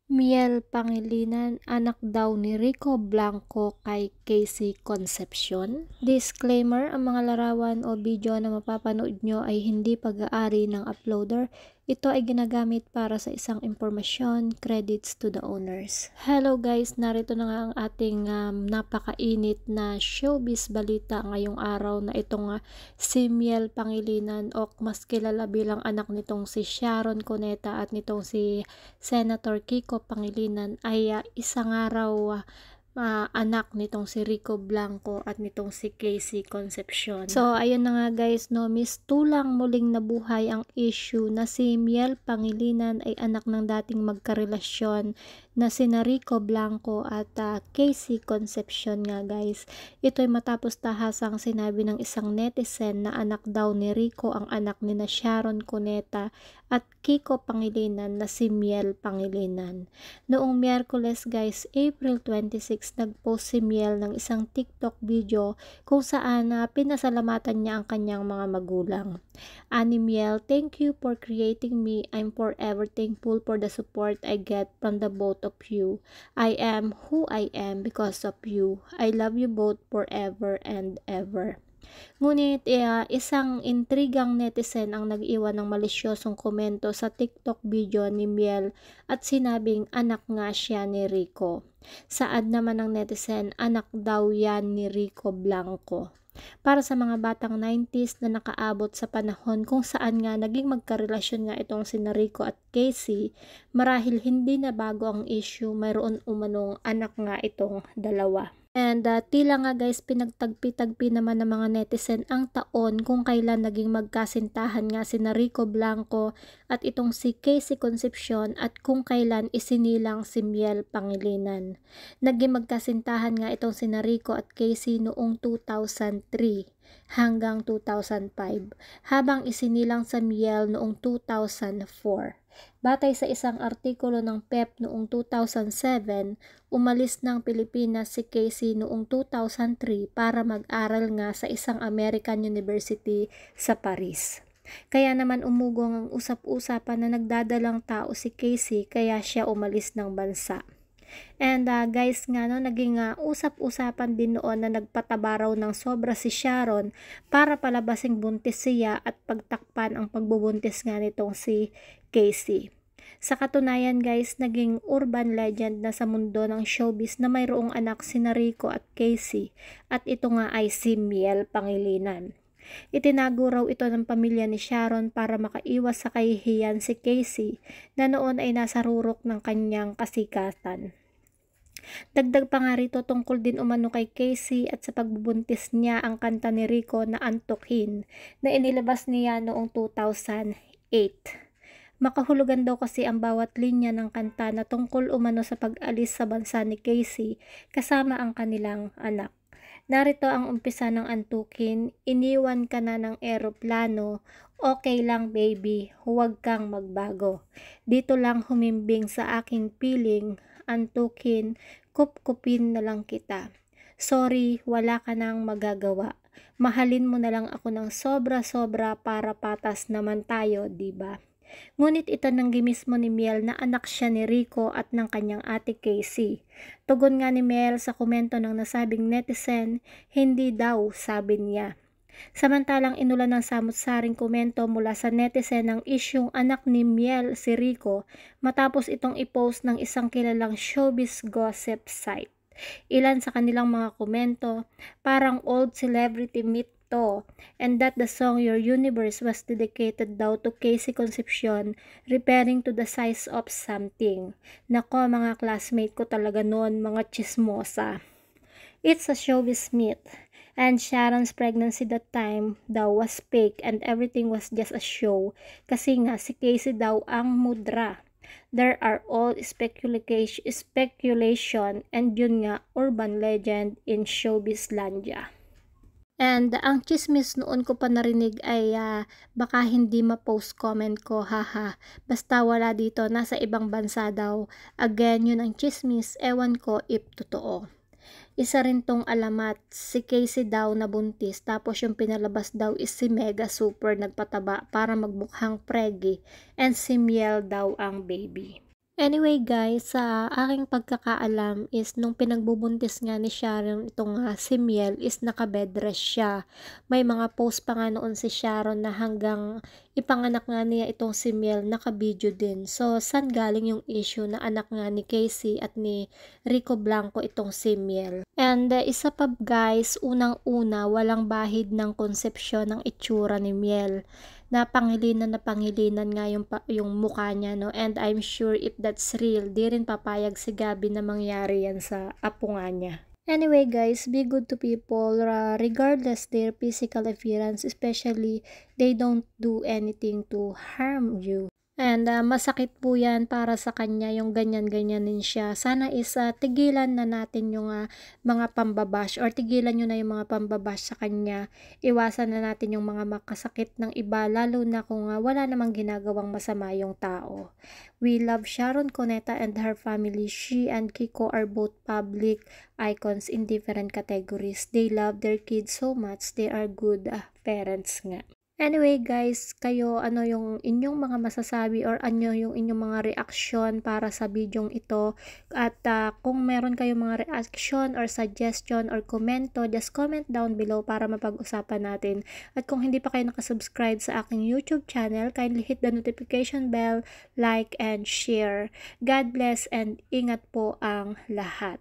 Miel Pangilinan, anak daw ni Rico Blanco kay Casey Concepcion. Disclaimer, ang mga larawan o video na mapapanood nyo ay hindi pag-aari ng uploader. Ito ay ginagamit para sa isang impormasyon, credits to the owners. Hello guys, narito na nga ang ating napakainit na showbiz balita ngayong araw na itong si Miel Pangilinan o mas kilala bilang anak nitong si Sharon Cuneta at nitong si Senator Kiko Pangilinan ay isang araw anak nitong si Rico Blanco at nitong si Casey Concepcion. So ayun na nga guys, no, mistulang muling nabuhay ang issue na si Miel Pangilinan ay anak ng dating magkarelasyon na sina Rico Blanco at Casey Concepcion nga guys. Ito ay matapos tahasang sinabi ng isang netizen na anak daw ni Rico ang anak ni na Sharon Cuneta at Kiko Pangilinan na si Miel Pangilinan. Noong Miyerkules guys, April 26, nagpost si Miel ng isang TikTok video kung saan pinasalamatan niya ang kanyang mga magulang. Ani Miel, thank you for creating me. I'm forever thankful for the support I get from the both of you. I am who I am because of you. I love you both forever and ever. Ngunit isang intrigang netizen ang nag-iwan ng malisyosong komento sa TikTok video ni Miel at sinabing anak nga siya ni Rico. Saad naman ng netizen, anak daw yan ni Rico Blanco. Para sa mga batang 90s na nakaabot sa panahon kung saan nga naging magkarelasyon nga itong sina Rico at Casey, marahil hindi na bago ang issue, mayroon umanong anak nga itong dalawa. And tila nga guys, pinagtagpi-tagpi naman ng mga netizen ang taon kung kailan naging magkasintahan nga sina Rico Blanco at itong si Casey Concepcion at kung kailan isinilang si Miel Pangilinan. Naging magkasintahan nga itong sina Rico at Casey noong 2003 hanggang 2005 habang isinilang sa Miel noong 2004. Batay sa isang artikulo ng PEP noong 2007, umalis ng Pilipinas si Casey noong 2003 para mag-aral nga sa isang American University sa Paris. Kaya naman umugong ang usap-usapan na nagdadalang tao si Casey kaya siya umalis ng bansa. And guys nga no, naging usap-usapan din noon na nagpataba raw ng sobra si Sharon para palabasing buntis siya at pagtakpan ang pagbubuntis nga nitong si Casey. Sa katunayan guys, naging urban legend na sa mundo ng showbiz na mayroong anak sina Rico at Casey at ito nga ay si Miel Pangilinan. Itinago raw ito ng pamilya ni Sharon para makaiwas sa kahihiyan si Casey na noon ay nasa rurok ng kanyang kasikatan. Dagdag pa nga rito, tungkol din umano kay Casey at sa pagbubuntis niya ang kanta ni Rico na Antukin na inilabas niya noong 2008. Makahulugan daw kasi ang bawat linya ng kanta na tungkol umano sa pag-alis sa bansa ni Casey kasama ang kanilang anak. Narito ang umpisa ng Antukin, iniwan ka na ng eroplano, okay lang baby, huwag kang magbago. Dito lang humimbing sa aking piling, Antukin, kupkupin na lang kita. Sorry, wala ka nang magagawa. Mahalin mo na lang ako ng sobra-sobra para patas naman tayo, diba? Ngunit itananggi mismo ni Miel na anak siya ni Rico at ng kanyang ate Casey. Tugon nga ni Miel sa komento ng nasabing netizen, hindi daw, sabi niya. Samantalang inulan ng samut-saring komento mula sa netizen ang isyung anak ni Miel si Rico matapos itong i-post ng isang kilalang showbiz gossip site. Ilan sa kanilang mga komento, parang old celebrity myth to, and that the song Your Universe was dedicated daw to Casey Concepcion, referring to the size of something. Nako mga classmate ko talaga noon, mga chismosa. It's a showbiz myth, and Sharon's pregnancy that time daw was fake and everything was just a show kasi nga si Casey daw ang mudra. There are all speculation and yun nga urban legend in showbizlandia. And ang chismis noon ko pa narinig ay baka hindi ma-post comment ko, haha. Basta wala dito, nasa ibang bansa daw. Again, yun ang chismis, ewan ko if totoo. Isa rin tong alamat, si Casey daw na buntis tapos yung pinalabas daw is si Mega Super nagpataba para magmukhang preggy and si Miel daw ang baby. Anyway guys, sa aking pagkakaalam is nung pinagbubuntis nga ni Sharon itong si Miel is naka-bed rest siya. May mga post pa nga noon si Sharon na hanggang ipanganak nga niya itong si Miel naka-video din. So saan galing yung issue na anak nga ni Casey at ni Rico Blanco itong si Miel? And isa pa guys, unang-una walang bahid ng konsepsyon ng itsura ni Miel. Na pangilinan nga yung mukha niya, no? And I'm sure if that's real, di rin papayag si Gabby na mangyari yan sa apo nga niya. Anyway guys, be good to people regardless their physical appearance, especially they don't do anything to harm you. And masakit po yan para sa kanya yung ganyan-ganyanin siya. Sana is tigilan na natin yung mga pambabash or tigilan nyo na yung mga pambabash sa kanya. Iwasan na natin yung mga makasakit ng iba lalo na kung wala namang ginagawang masama yung tao. We love Sharon Cuneta and her family. She and Kiko are both public icons in different categories. They love their kids so much. They are good parents nga. Anyway guys, kayo ano yung inyong mga masasabi or ano yung inyong mga reaksyon para sa bidyong ito, at kung meron kayong mga reaction or suggestion or komento, just comment down below para mapag-usapan natin. At kung hindi pa kayo nakasubscribe sa aking YouTube channel, kindly hit the notification bell, like and share. God bless and ingat po ang lahat.